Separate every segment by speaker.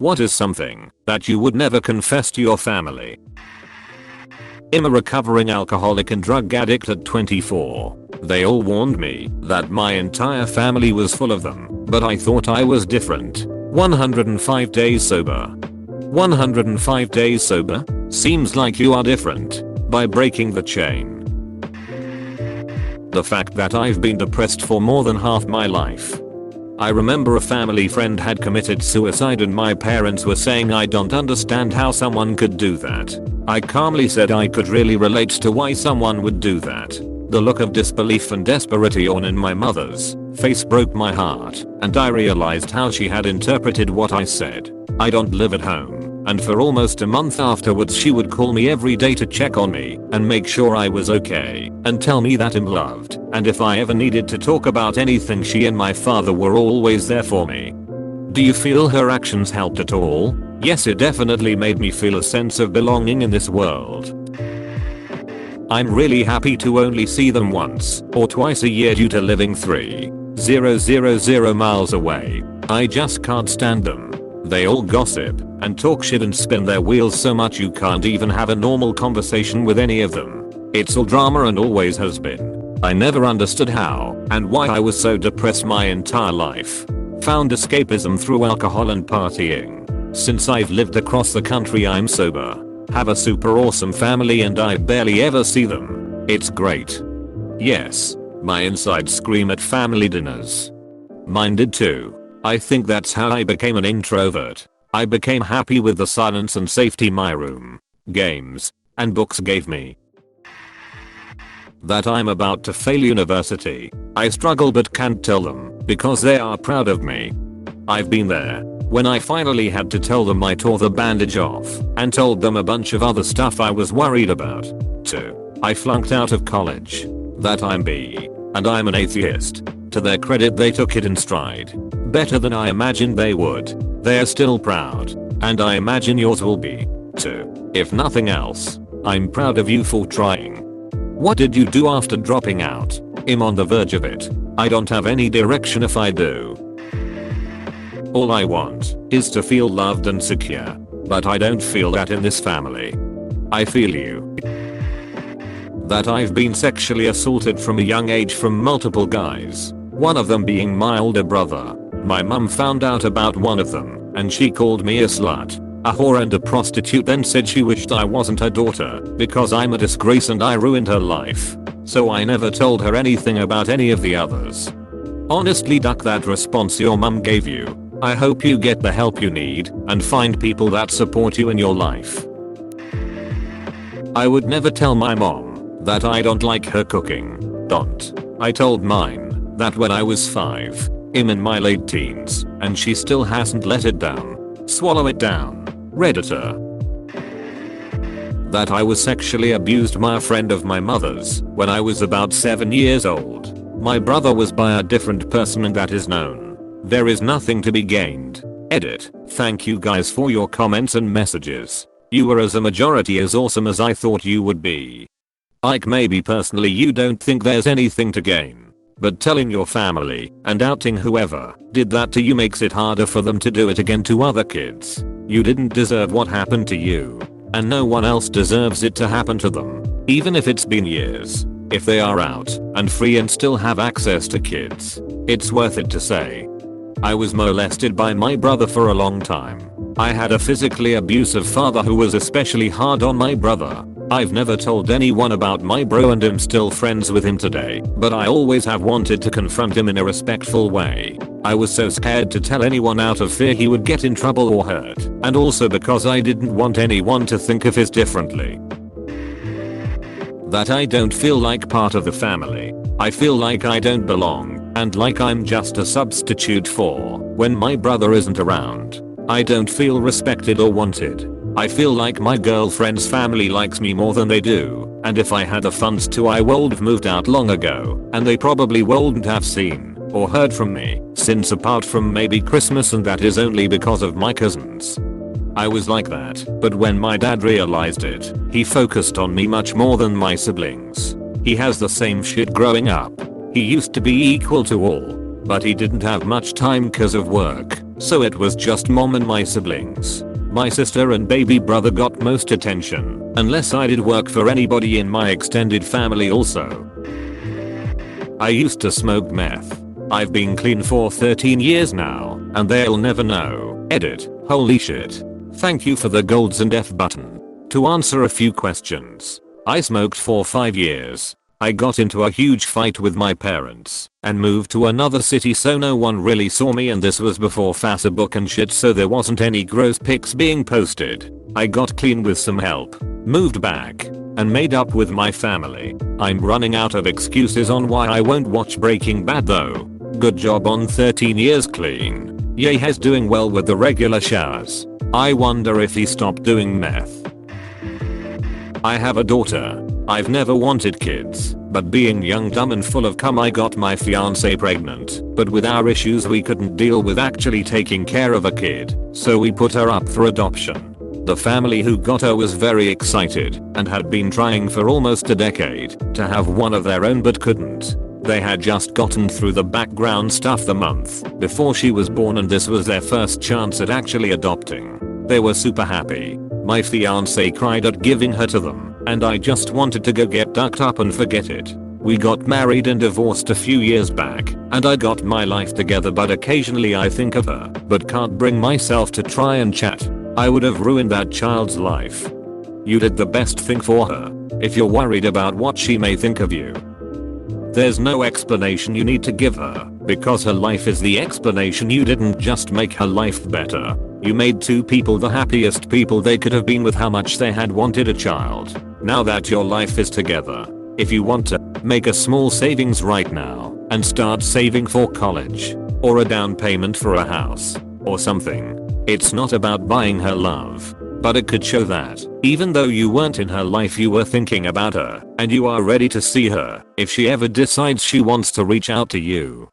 Speaker 1: What is something that you would never confess to your family? I'm a recovering alcoholic and drug addict at 24. They all warned me that my entire family was full of them, but I thought I was different. 105 days sober. 105 days sober? Seems like you are different. By breaking the chain. The fact that I've been depressed for more than half my life. I remember a family friend had committed suicide and my parents were saying I don't understand how someone could do that. I calmly said I could really relate to why someone would do that. The look of disbelief and desperation on in my mother's face broke my heart, and I realized how she had interpreted what I said. I don't live at home, and for almost a month afterwards she would call me every day to check on me and make sure I was okay and tell me that I'm loved, and if I ever needed to talk about anything she and my father were always there for me. Do you feel her actions helped at all? Yes, it definitely made me feel a sense of belonging in this world. I'm really happy to only see them once or twice a year due to living 3,000 miles away. I just can't stand them. They all gossip and talk shit and spin their wheels so much you can't even have a normal conversation with any of them. It's all drama and always has been. I never understood how and why I was so depressed my entire life. Found escapism through alcohol and partying. Since I've lived across the country I'm sober. Have a super awesome family and I barely ever see them. It's great. Yes, my insides scream at family dinners. Mine did too. I think that's how I became an introvert. I became happy with the silence and safety my room, games, and books gave me. That I'm about to fail university. I struggle but can't tell them because they are proud of me. I've been there. When I finally had to tell them I tore the bandage off and told them a bunch of other stuff I was worried about. 2. I flunked out of college. That I'm B. And I'm an atheist. To their credit they took it in stride. Better than I imagined they would. They're still proud. And I imagine yours will be. 2. If nothing else, I'm proud of you for trying. What did you do after dropping out? I'm on the verge of it. I don't have any direction if I do. All I want is to feel loved and secure, but I don't feel that in this family. I feel you. That I've been sexually assaulted from a young age from multiple guys, one of them being my older brother. My mum found out about one of them, and she called me a slut, a whore and a prostitute, then said she wished I wasn't her daughter because I'm a disgrace and I ruined her life. So I never told her anything about any of the others. Honestly, duck that response your mum gave you. I hope you get the help you need and find people that support you in your life. I would never tell my mom that I don't like her cooking. Don't. I told mine that when I was 5. I'm in my late teens and she still hasn't let it down. Swallow it down. Redditor. That I was sexually abused by a friend of my mother's when I was about 7 years old. My brother was by a different person and that is known. There is nothing to be gained. Edit. Thank you guys for your comments and messages. You were as a majority as awesome as I thought you would be. Like maybe personally you don't think there's anything to gain. But telling your family and outing whoever did that to you makes it harder for them to do it again to other kids. You didn't deserve what happened to you. And no one else deserves it to happen to them. Even if it's been years. If they are out and free and still have access to kids. It's worth it to say. I was molested by my brother for a long time. I had a physically abusive father who was especially hard on my brother. I've never told anyone about my bro and am still friends with him today, but I always have wanted to confront him in a respectful way. I was so scared to tell anyone out of fear he would get in trouble or hurt, and also because I didn't want anyone to think of us differently. That I don't feel like part of the family. I feel like I don't belong, and like I'm just a substitute for when my brother isn't around. I don't feel respected or wanted. I feel like my girlfriend's family likes me more than they do, and if I had the funds to I would've moved out long ago, and they probably wouldn't have seen or heard from me since apart from maybe Christmas, and that is only because of my cousins. I was like that, but when my dad realized it, he focused on me much more than my siblings. He has the same shit growing up. He used to be equal to all, but he didn't have much time cause of work. So it was just mom and my siblings. My sister and baby brother got most attention, unless I did work for anybody in my extended family also. I used to smoke meth. I've been clean for 13 years now, and they'll never know. Edit. Holy shit. Thank you for the golds and F button. To answer a few questions. I smoked for 5 years. I got into a huge fight with my parents and moved to another city so no one really saw me, and this was before Facebook and shit, so there wasn't any gross pics being posted. I got clean with some help, moved back, and made up with my family. I'm running out of excuses on why I won't watch Breaking Bad though. Good job on 13 years clean. Yay, he's doing well with the regular showers. I wonder if he stopped doing meth. I have a daughter. I've never wanted kids, but being young, dumb and full of cum, I got my fiance pregnant. But with our issues we couldn't deal with actually taking care of a kid, so we put her up for adoption. The family who got her was very excited and had been trying for almost a decade to have one of their own but couldn't. They had just gotten through the background stuff the month before she was born, and this was their first chance at actually adopting. They were super happy. My fiance cried at giving her to them, and I just wanted to go get ducked up and forget it. We got married and divorced a few years back, and I got my life together, but occasionally I think of her, but can't bring myself to try and chat. I would have ruined that child's life. You did the best thing for her. If you're worried about what she may think of you, there's no explanation you need to give her, because her life is the explanation. You didn't just make her life better. You made two people the happiest people they could have been with how much they had wanted a child. Now that your life is together, if you want to, make a small savings right now and start saving for college or a down payment for a house or something. It's not about buying her love, but it could show that even though you weren't in her life, you were thinking about her and you are ready to see her if she ever decides she wants to reach out to you.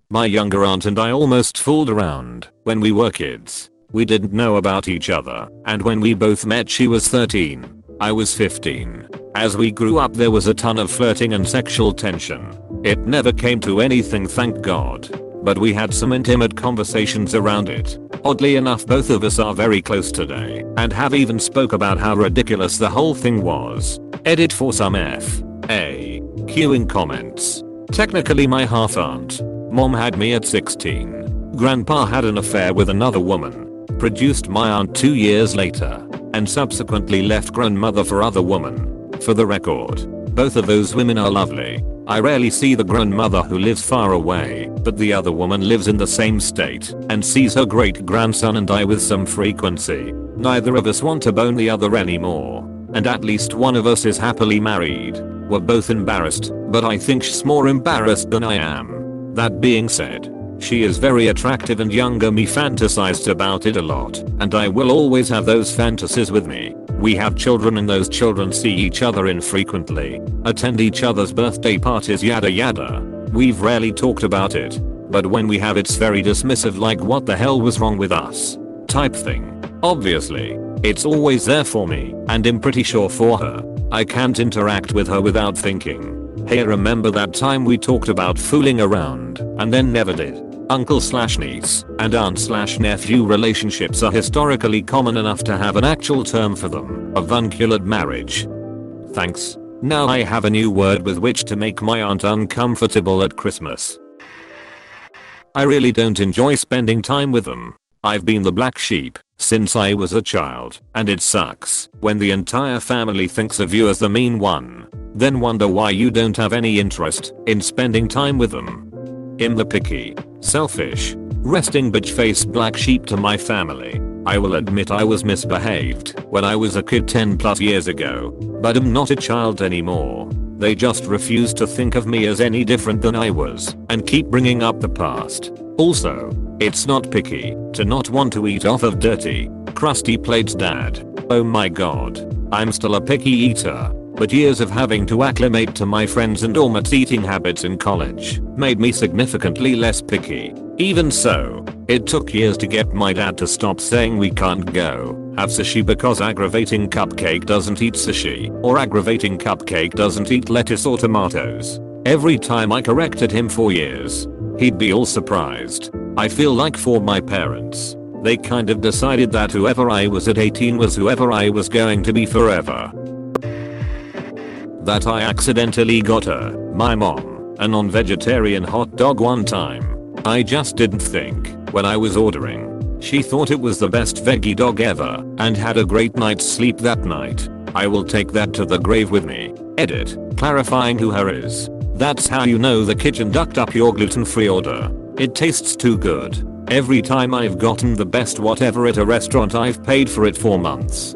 Speaker 1: My younger aunt and I almost fooled around when we were kids. We didn't know about each other, and when we both met she was 13. I was 15. As we grew up there was a ton of flirting and sexual tension. It never came to anything, thank God, but we had some intimate conversations around it. Oddly enough, both of us are very close today and have even spoke about how ridiculous the whole thing was. Edit for some FAQ comments. Technically my half aunt. Mom had me at 16. Grandpa had an affair with another woman. Produced my aunt 2 years later. And subsequently left grandmother for other woman. For the record, both of those women are lovely. I rarely see the grandmother who lives far away, but the other woman lives in the same state and sees her great grandson and I with some frequency. Neither of us want to bone the other anymore. And at least one of us is happily married. We're both embarrassed, but I think she's more embarrassed than I am. That being said, she is very attractive and younger me fantasized about it a lot, and I will always have those fantasies with me. We have children and those children see each other infrequently, attend each other's birthday parties, yada yada. We've rarely talked about it, but when we have it's very dismissive, like what the hell was wrong with us type thing. Obviously, it's always there for me, and I'm pretty sure for her. I can't interact with her without thinking, hey, remember that time we talked about fooling around and then never did? Uncle/niece and aunt/nephew relationships are historically common enough to have an actual term for them, avuncular marriage. Thanks. Now I have a new word with which to make my aunt uncomfortable at Christmas. I really don't enjoy spending time with them. I've been the black sheep since I was a child, and it sucks when the entire family thinks of you as the mean one, then wonder why you don't have any interest in spending time with them. I'm the picky, selfish, resting bitch-faced black sheep to my family. I will admit I was misbehaved when I was a kid 10 plus years ago, but I'm not a child anymore. They just refuse to think of me as any different than I was and keep bringing up the past. Also, it's not picky to not want to eat off of dirty, crusty plates, dad. Oh my god, I'm still a picky eater, but years of having to acclimate to my friends and Ormet's eating habits in college made me significantly less picky. Even so, it took years to get my dad to stop saying we can't go have sushi because aggravating cupcake doesn't eat sushi, or aggravating cupcake doesn't eat lettuce or tomatoes. Every time I corrected him for years, he'd be all surprised. I feel like for my parents, they kind of decided that whoever I was at 18 was whoever I was going to be forever. That I accidentally got her, my mom, a non-vegetarian hot dog one time. I just didn't think, when I was ordering. She thought it was the best veggie dog ever and had a great night's sleep that night. I will take that to the grave with me. Edit. Clarifying who her is. That's how you know the kitchen ducked up your gluten-free order. It tastes too good. Every time I've gotten the best whatever at a restaurant I've paid for it for months.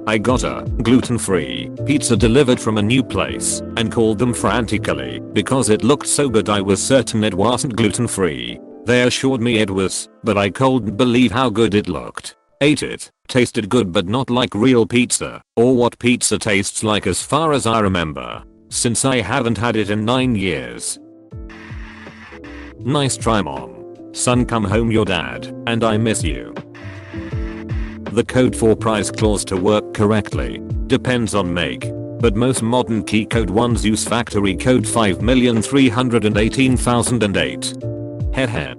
Speaker 1: I got a gluten-free pizza delivered from a new place and called them frantically because it looked so good I was certain it wasn't gluten-free. They assured me it was, but I couldn't believe how good it looked. Ate it, tasted good but not like real pizza, or what pizza tastes like as far as I remember, since I haven't had it in 9 years. Nice try mom. Son come home your dad, and I miss you. The code for price clause to work correctly depends on make, but most modern key code ones use factory code 5,318,008. Hehe.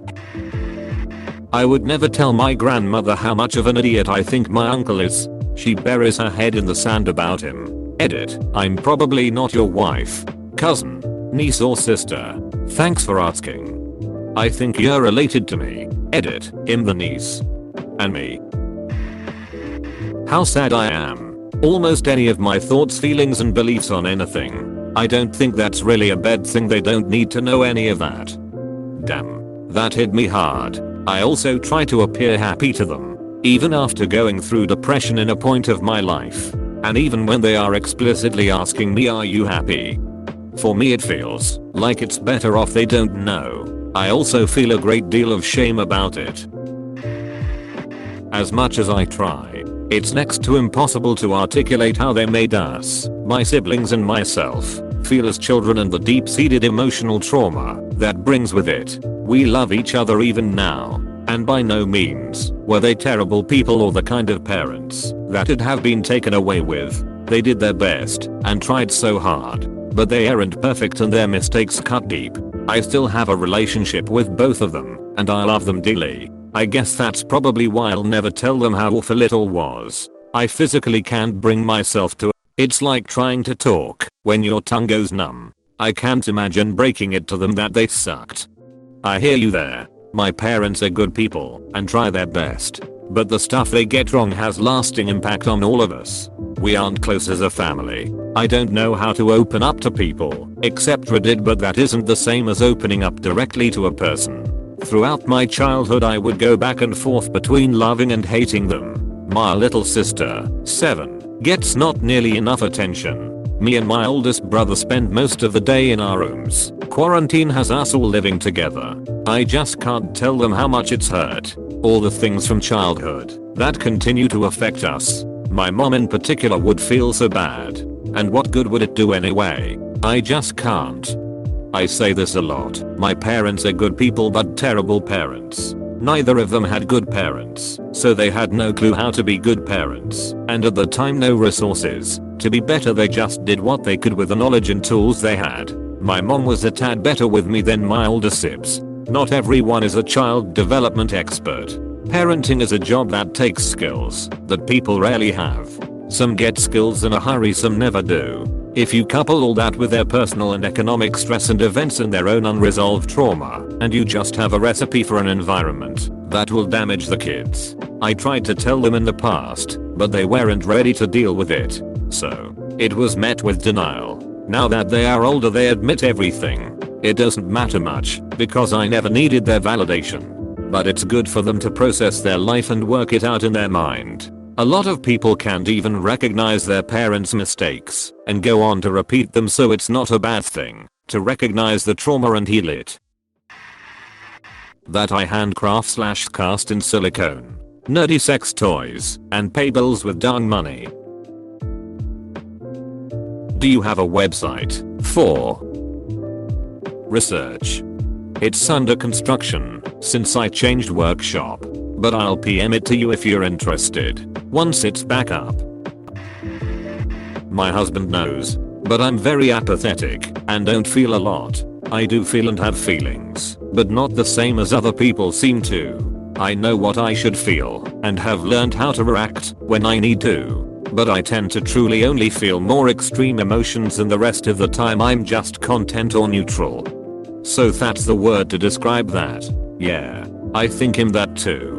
Speaker 1: I would never tell my grandmother how much of an idiot I think my uncle is. She buries her head in the sand about him. Edit. I'm probably not your wife, cousin, niece or sister. Thanks for asking. I think you're related to me. Edit. I'm the niece. And me. How sad I am. Almost any of my thoughts, feelings and beliefs on anything. I don't think that's really a bad thing. They don't need to know any of that. Damn. That hit me hard. I also try to appear happy to them, even after going through depression in a point of my life. And even when they are explicitly asking me, are you happy? For me it feels like it's better off they don't know. I also feel a great deal of shame about it. As much as I try, it's next to impossible to articulate how they made us, my siblings and myself, feel as children and the deep-seated emotional trauma that brings with it. We love each other even now, and by no means were they terrible people or the kind of parents that'd have been taken away with. They did their best and tried so hard, but they aren't perfect and their mistakes cut deep. I still have a relationship with both of them, and I love them dearly. I guess that's probably why I'll never tell them how awful it all was. I physically can't bring myself to it. It's like trying to talk when your tongue goes numb. I can't imagine breaking it to them that they sucked. I hear you there. My parents are good people and try their best, but the stuff they get wrong has lasting impact on all of us. We aren't close as a family. I don't know how to open up to people except Reddit, but that isn't the same as opening up directly to a person. Throughout my childhood I would go back and forth between loving and hating them. My little sister, 7, gets not nearly enough attention. Me and my oldest brother spend most of the day in our rooms. Quarantine has us all living together. I just can't tell them how much it's hurt. All the things from childhood that continue to affect us. My mom in particular would feel so bad. And what good would it do anyway? I just can't. I say this a lot. My parents are good people but terrible parents. Neither of them had good parents, so they had no clue how to be good parents, and at the time no resources to be better. They just did what they could with the knowledge and tools they had. My mom was a tad better with me than my older sibs. Not everyone is a child development expert. Parenting is a job that takes skills that people rarely have. Some get skills in a hurry, some never do. If you couple all that with their personal and economic stress and events and their own unresolved trauma, and you just have a recipe for an environment that will damage the kids. I tried to tell them in the past, but they weren't ready to deal with it. So, it was met with denial. Now that they are older they admit everything. It doesn't matter much, because I never needed their validation. But it's good for them to process their life and work it out in their mind. A lot of people can't even recognize their parents' mistakes and go on to repeat them, so it's not a bad thing to recognize the trauma and heal it. That I handcraft/cast in silicone, nerdy sex toys, and pay bills with darn money. Do you have a website for research? It's under construction since I changed workshop, but I'll PM it to you if you're interested once it's back up. My husband knows, but I'm very apathetic and don't feel a lot. I do feel and have feelings, but not the same as other people seem to. I know what I should feel and have learned how to react when I need to. But I tend to truly only feel more extreme emotions, and the rest of the time I'm just content or neutral. So that's the word to describe that. Yeah, I think I'm that too.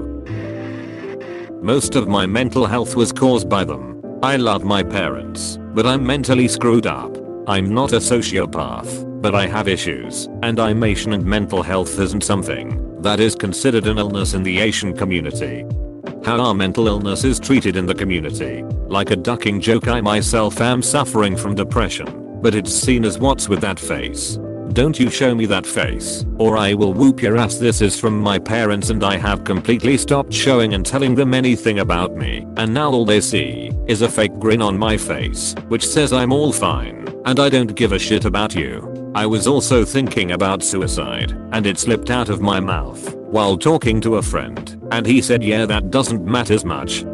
Speaker 1: Most of my mental health was caused by them. I love my parents, but I'm mentally screwed up. I'm not a sociopath, but I have issues, and I'm Asian and mental health isn't something that is considered an illness in the Asian community. How are mental illnesses treated in the community? Like a ducking joke. I myself am suffering from depression, but it's seen as what's with that face. Don't you show me that face, or I will whoop your ass. This is from my parents, and I have completely stopped showing and telling them anything about me, and now all they see is a fake grin on my face, which says I'm all fine, and I don't give a shit about you. I was also thinking about suicide, and it slipped out of my mouth while talking to a friend, and he said, yeah, that doesn't matter as much.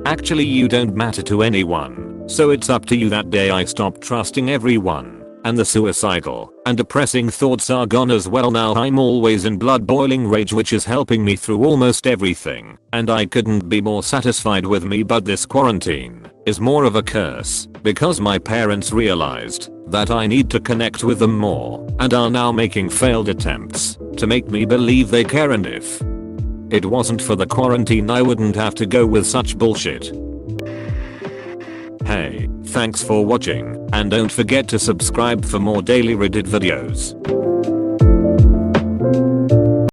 Speaker 1: Actually, you don't matter to anyone, so it's up to you. That day I stopped trusting everyone, and the suicidal and depressing thoughts are gone as well. Now I'm always in blood boiling rage, which is helping me through almost everything, and I couldn't be more satisfied with me. But this quarantine is more of a curse, because my parents realized that I need to connect with them more, and are now making failed attempts to make me believe they care, and if it wasn't for the quarantine I wouldn't have to go with such bullshit. Hey, thanks for watching, and don't forget to subscribe for more daily Reddit videos.